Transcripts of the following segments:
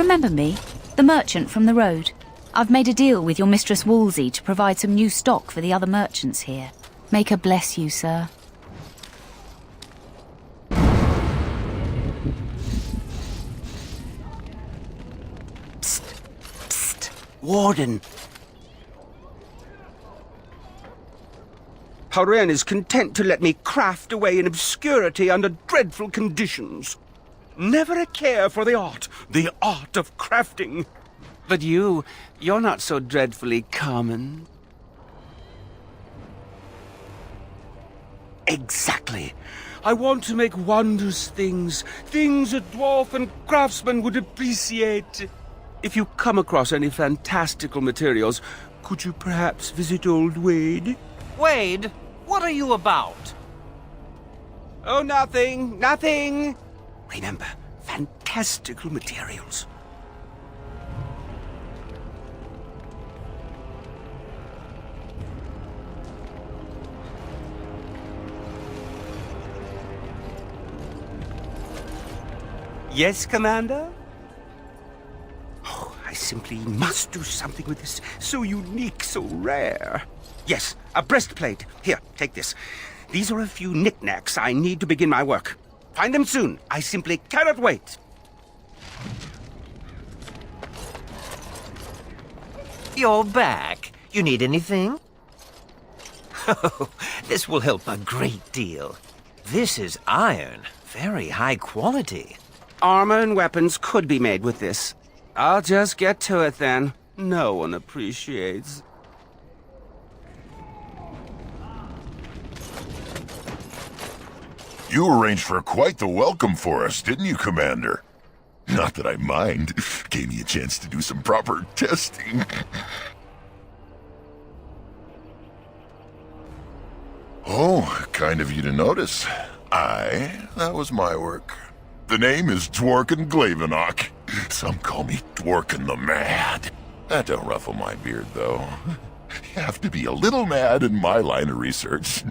remember me? The merchant from the road. I've made a deal with your Mistress Woolsey to provide some new stock for the other merchants here. Make her bless you, sir. Psst. Psst. Warden. Haren is content to let me craft away in obscurity under dreadful conditions. Never a care for the art of crafting. But you're not so dreadfully common. Exactly. I want to make wondrous things a dwarf and craftsman would appreciate. If you come across any fantastical materials, could you perhaps visit old Wade? Wade, what are you about? Oh, nothing, nothing. Remember, fantastical materials. Yes, Commander? Oh, I simply must do something with this. So unique, so rare. Yes, a breastplate. Here, take this. These are a few knickknacks I need to begin my work. Find them soon. I simply cannot wait. You're back. You need anything? Oh, this will help a great deal. This is iron. Very high quality. Armor and weapons could be made with this. I'll just get to it then. No one appreciates. You arranged for quite the welcome for us, didn't you, Commander? Not that I mind. Gave me a chance to do some proper testing. Oh, kind of you to notice. That was my work. The name is Dwarken Glavenok. Some call me Dwarken the Mad. That don't ruffle my beard, though. You have to be a little mad in my line of research.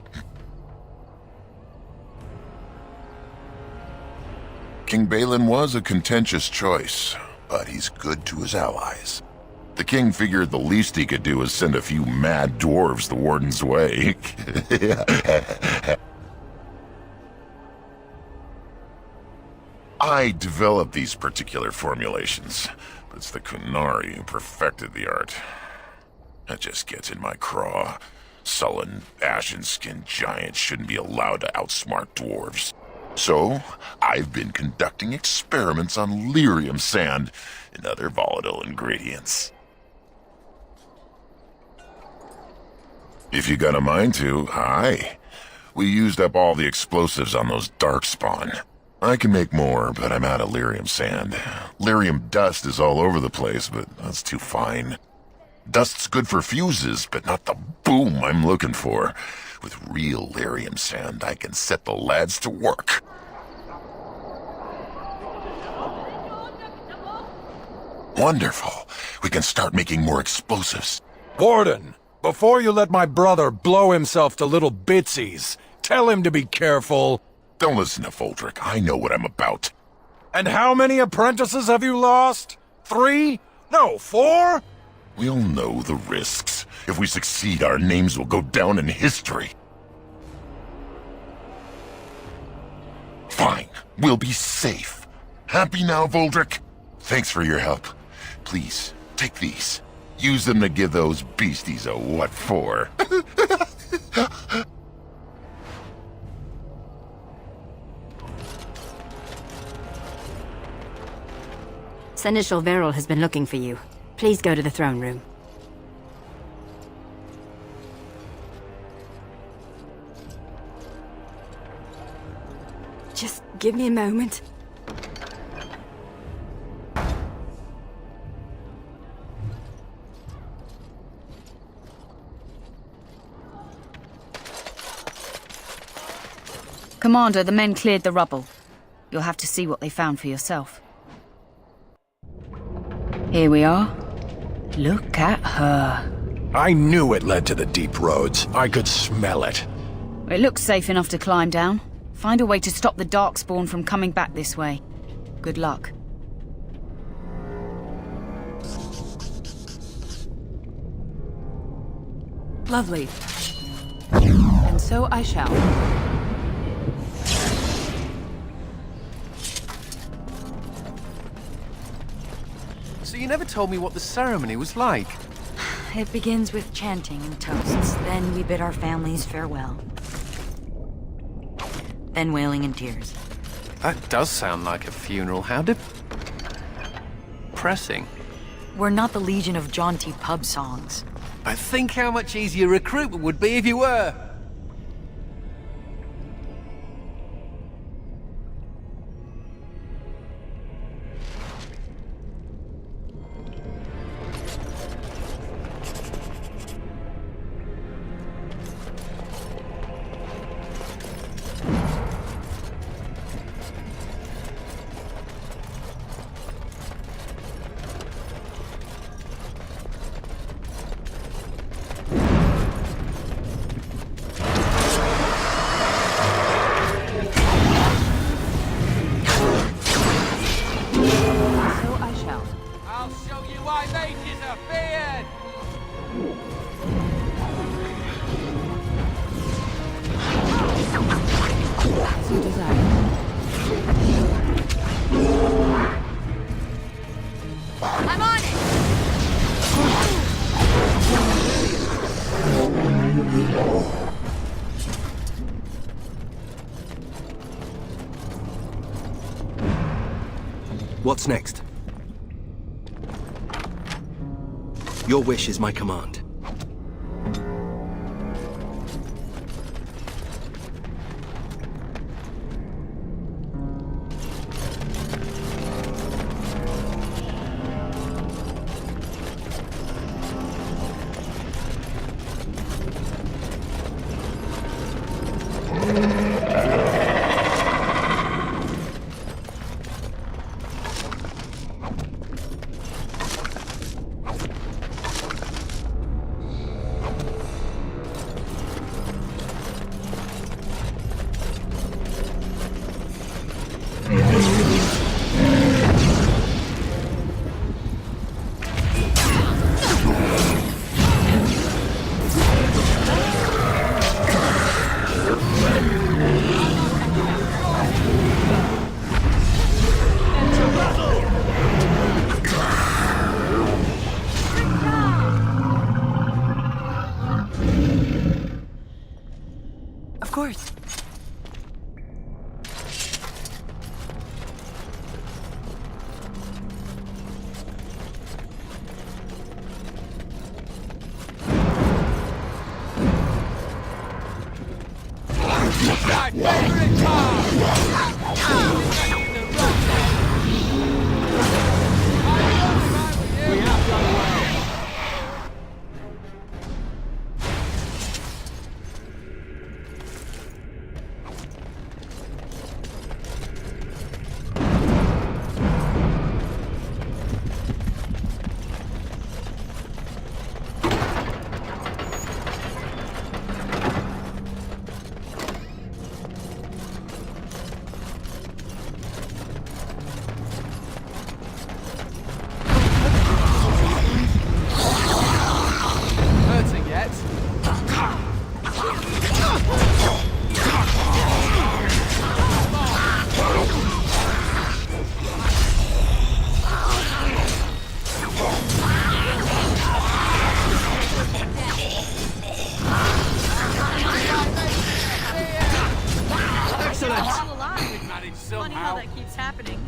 King Balin was a contentious choice, but he's good to his allies. The king figured the least he could do was send a few mad dwarves the warden's way. I developed these particular formulations, but it's the Kunari who perfected the art. That just gets in my craw. Sullen, ashen-skinned giants shouldn't be allowed to outsmart dwarves. So, I've been conducting experiments on lyrium sand and other volatile ingredients. If you got a mind to, aye. We used up all the explosives on those darkspawn. I can make more, but I'm out of lyrium sand. Lyrium dust is all over the place, but that's too fine. Dust's good for fuses, but not the boom I'm looking for. With real lyrium sand, I can set the lads to work. Wonderful. We can start making more explosives. Warden, before you let my brother blow himself to little bitsies, tell him to be careful. Don't listen to Foldrick. I know what I'm about. And how many apprentices have you lost? 3? No, 4? We'll know the risks. If we succeed, our names will go down in history. Fine. We'll be safe. Happy now, Voldrick? Thanks for your help. Please, take these. Use them to give those beasties a what for. Seneschal Verrill has been looking for you. Please go to the throne room. Just give me a moment. Commander, the men cleared the rubble. You'll have to see what they found for yourself. Here we are. Look at her. I knew it led to the deep roads. I could smell it. It looks safe enough to climb down. Find a way to stop the Darkspawn from coming back this way. Good luck. Lovely. And so I shall. So you never told me what the ceremony was like. It begins with chanting and toasts. Then we bid our families farewell. Then wailing and tears. That does sound like a funeral. How depressing. We're not the Legion of jaunty pub songs. But think how much easier recruitment would be if you were. I'm on it! What's next? Your wish is my command. Of course. Hurting yet? Excellent! We've managed somehow. Funny how that keeps happening.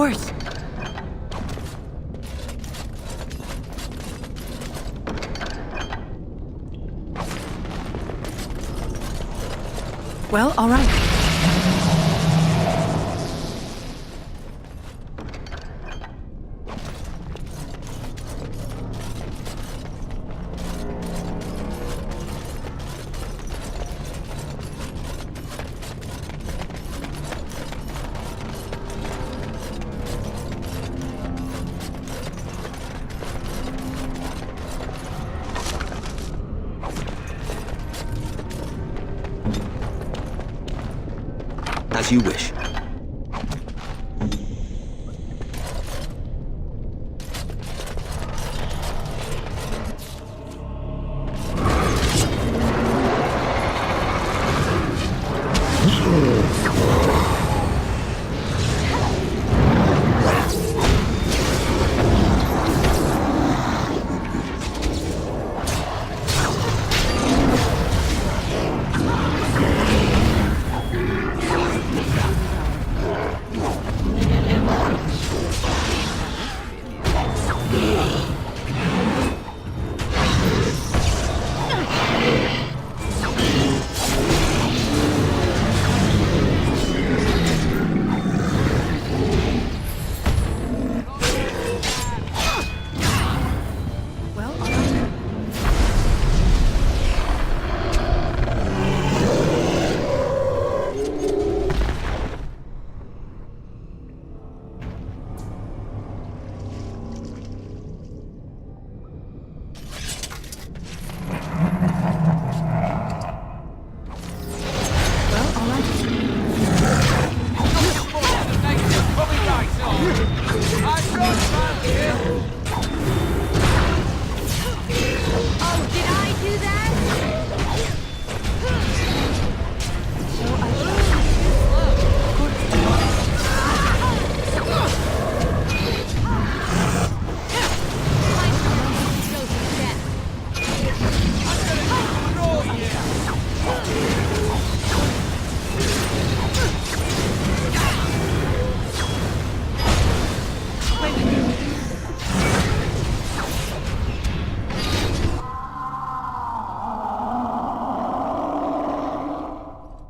course. Well, all right. As you wish.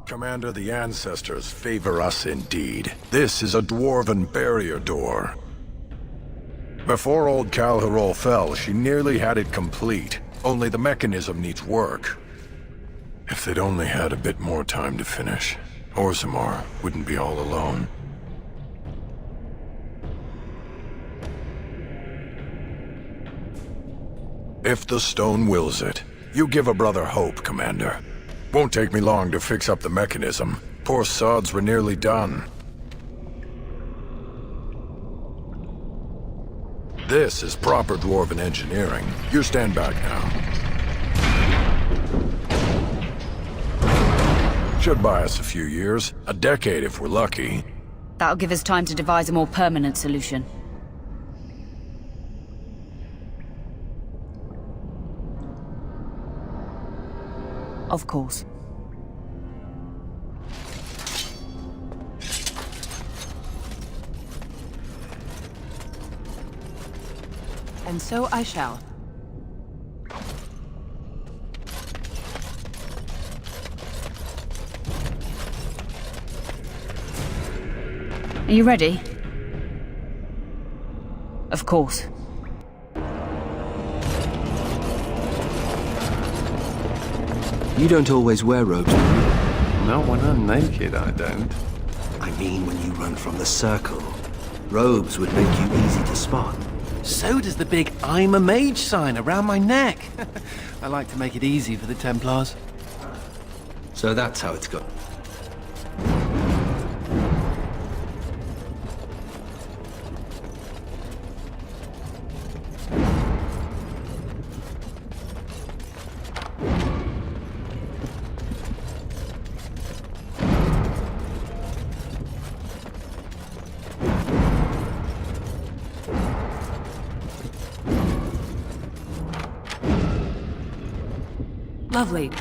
Commander, the ancestors favor us indeed. This is a dwarven barrier door. Before old Calharol fell, she nearly had it complete. Only the mechanism needs work. If they'd only had a bit more time to finish, Orzammar wouldn't be all alone. If the stone wills it, you give a brother hope, Commander. Won't take me long to fix up the mechanism. Poor sods were nearly done. This is proper dwarven engineering. You stand back now. Should buy us a few years. A decade if we're lucky. That'll give us time to devise a more permanent solution. Of course. And so I shall. Are you ready? Of course. You don't always wear robes. Not when I'm naked, I don't. I mean when you run from the circle. Robes would make you easy to spot. So does the big I'm a mage sign around my neck. I like to make it easy for the Templars. So that's how it's got. Lovely.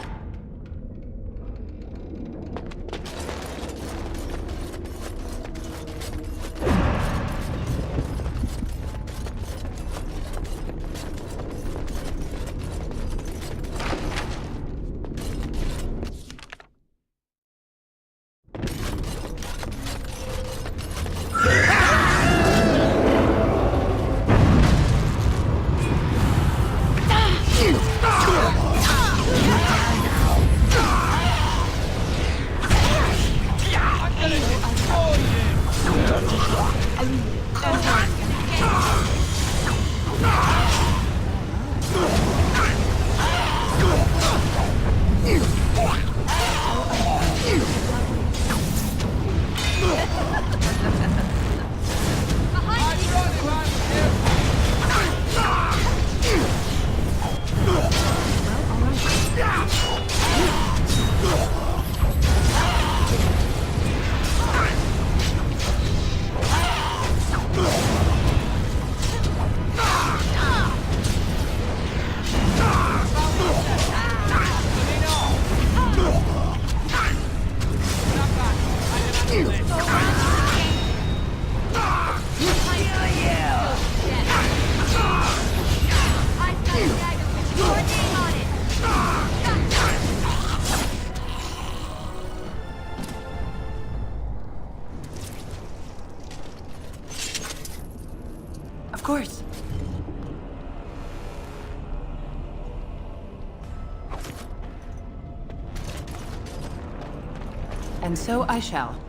And so I shall.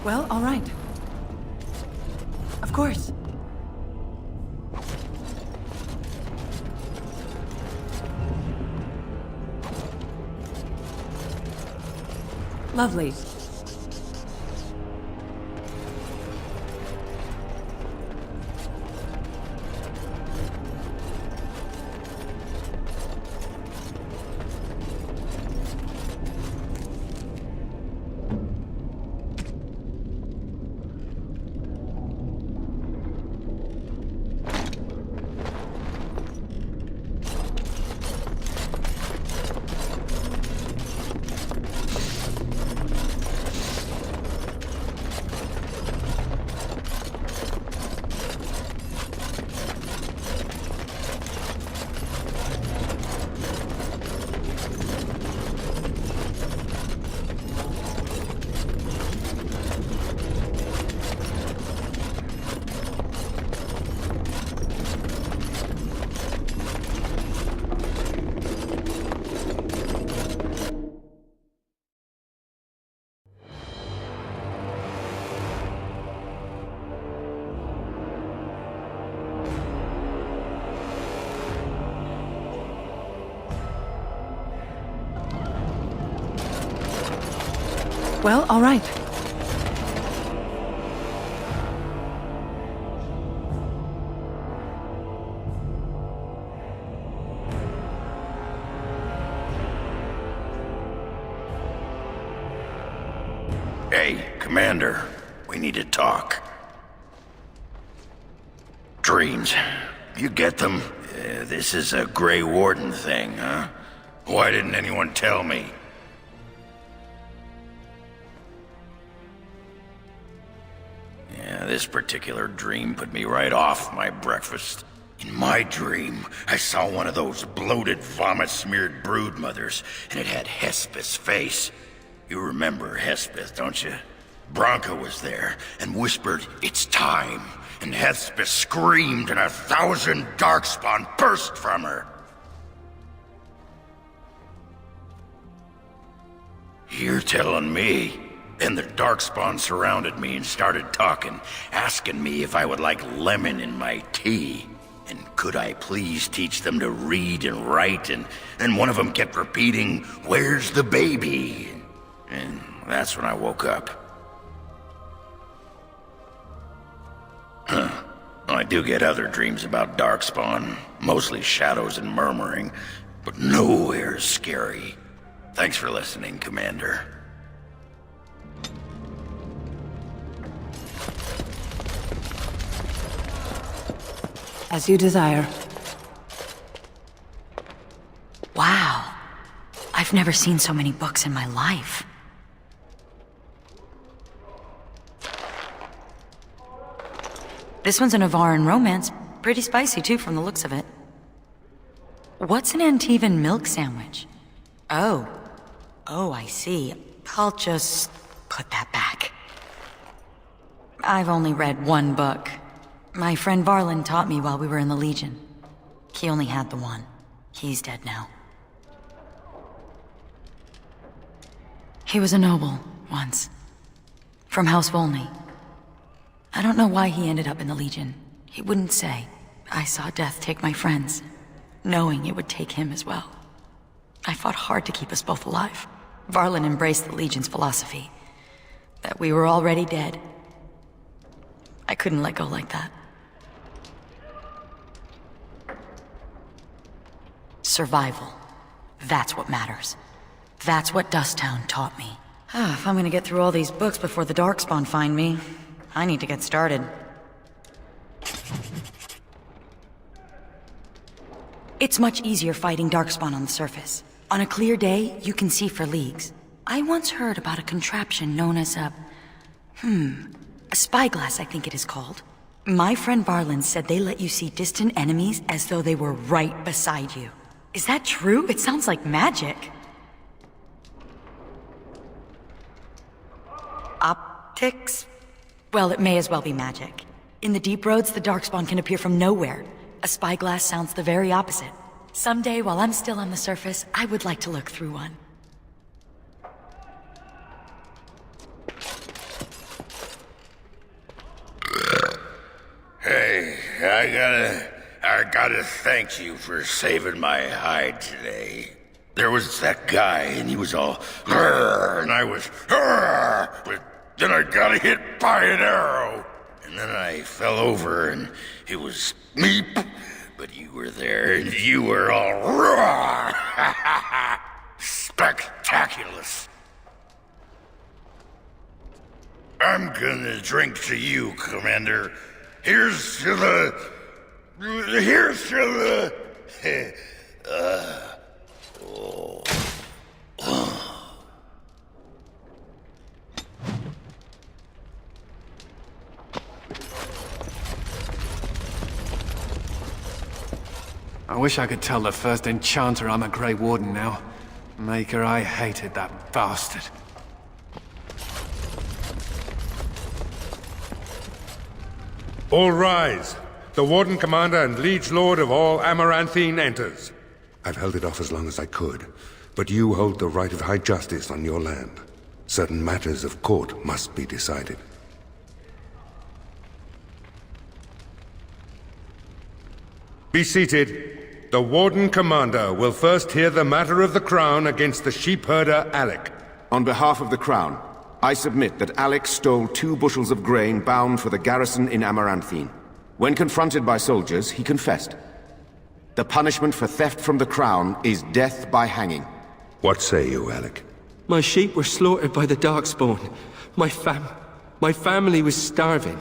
Well, all right. Of course. Lovely. Well, all right. Hey, Commander. We need to talk. Dreams. You get them? This is a Grey Warden thing, huh? Why didn't anyone tell me? Yeah, this particular dream put me right off my breakfast. In my dream, I saw one of those bloated, vomit-smeared broodmothers, and it had Hespeth's face. You remember Hespeth, don't you? Bronca was there and whispered, "It's time," and Hespeth screamed and 1,000 darkspawn burst from her. You're telling me? And the darkspawn surrounded me and started talking, asking me if I would like lemon in my tea. And could I please teach them to read and write? And one of them kept repeating, "Where's the baby?" And that's when I woke up. I do get other dreams about darkspawn, mostly shadows and murmuring, but nowhere scary. Thanks for listening, Commander. As you desire. Wow. I've never seen so many books in my life. This one's a Navaran romance. Pretty spicy, too, from the looks of it. What's an Antivan milk sandwich? Oh. Oh, I see. I'll just put that back. I've only read one book. My friend Varlin taught me while we were in the Legion. He only had the one. He's dead now. He was a noble, once. From House Volney. I don't know why he ended up in the Legion. He wouldn't say. I saw death take my friends, knowing it would take him as well. I fought hard to keep us both alive. Varlin embraced the Legion's philosophy, that we were already dead. I couldn't let go like that. Survival. That's what matters. That's what Dusttown taught me. If I'm gonna get through all these books before the Darkspawn find me, I need to get started. It's much easier fighting Darkspawn on the surface. On a clear day, you can see for leagues. I once heard about a contraption known as a spyglass, I think it is called. My friend Varlin said they let you see distant enemies as though they were right beside you. Is that true? It sounds like magic. Optics? Well, it may as well be magic. In the deep roads, the Darkspawn can appear from nowhere. A spyglass sounds the very opposite. Someday, while I'm still on the surface, I would like to look through one. I gotta thank you for saving my hide today. There was that guy, and he was all, "Grr," and I was, "Grr," but then I got hit by an arrow. And then I fell over, and it was me, but you were there, and you were all, "Roar." Spectaculous. I'm gonna drink to you, Commander. Here's to the... I wish I could tell the first enchanter I'm a Grey Warden now. Maker, I hated that bastard. All rise. The Warden Commander and Liege Lord of all Amaranthine enters. I've held it off as long as I could, but you hold the right of high justice on your land. Certain matters of court must be decided. Be seated. The Warden Commander will first hear the matter of the Crown against the sheepherder Alec. On behalf of the Crown, I submit that Alec stole 2 bushels of grain bound for the garrison in Amaranthine. When confronted by soldiers, he confessed. The punishment for theft from the Crown is death by hanging. What say you, Alec? My sheep were slaughtered by the Darkspawn. My family was starving.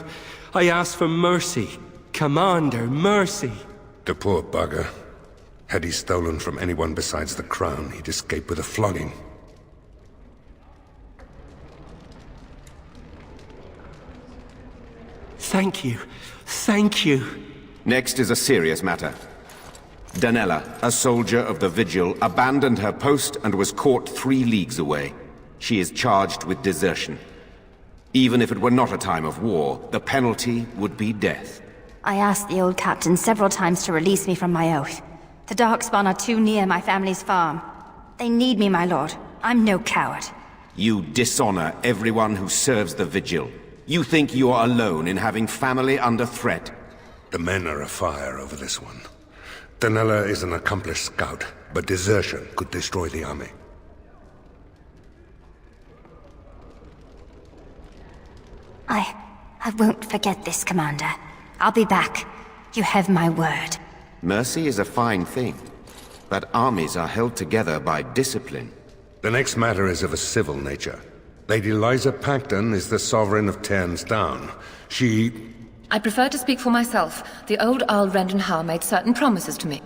I asked for mercy. Commander, mercy. The poor bugger. Had he stolen from anyone besides the Crown, he'd escape with a flogging. Thank you. Thank you. Next is a serious matter. Danella, a soldier of the Vigil, abandoned her post and was caught 3 leagues away. She is charged with desertion. Even if it were not a time of war, the penalty would be death. I asked the old captain several times to release me from my oath. The Darkspawn are too near my family's farm. They need me, my lord. I'm no coward. You dishonor everyone who serves the Vigil. You think you are alone in having family under threat. The men are afire over this one. Danella is an accomplished scout, but desertion could destroy the army. I won't forget this, Commander. I'll be back. You have my word. Mercy is a fine thing, but armies are held together by discipline. The next matter is of a civil nature. Lady Liza Pacton is the sovereign of Terns Down. I prefer to speak for myself. The old Earl Rendenhall made certain promises to me.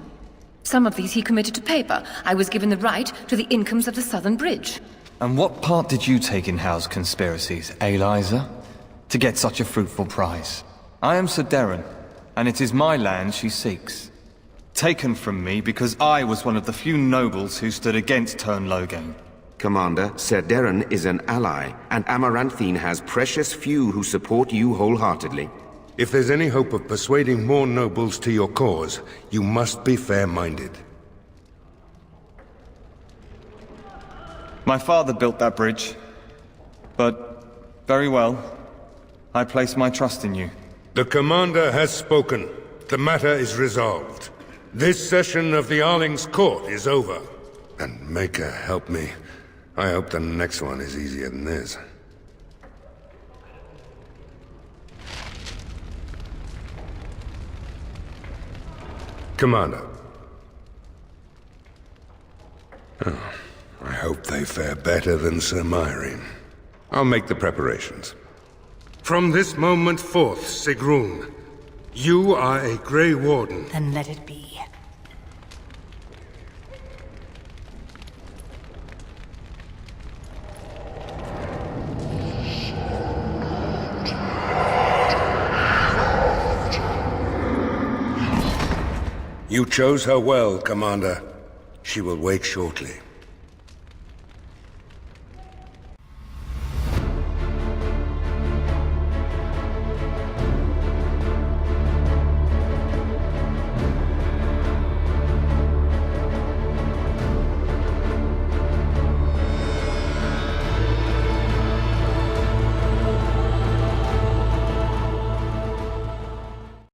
Some of these he committed to paper. I was given the right to the incomes of the Southern Bridge. And what part did you take in Hal's conspiracies, Liza? To get such a fruitful prize? I am Sir Darren, and it is my land she seeks. Taken from me because I was one of the few nobles who stood against Tern Logain. Commander, Sir Darren is an ally, and Amaranthine has precious few who support you wholeheartedly. If there's any hope of persuading more nobles to your cause, you must be fair-minded. My father built that bridge. But, very well. I place my trust in you. The Commander has spoken. The matter is resolved. This session of the Arling's court is over. And Maker help me. I hope the next one is easier than this. Commander. Oh, I hope they fare better than Sir Myrene. I'll make the preparations. From this moment forth, Sigrun, you are a Grey Warden. Then let it be. You chose her well, Commander. She will wake shortly.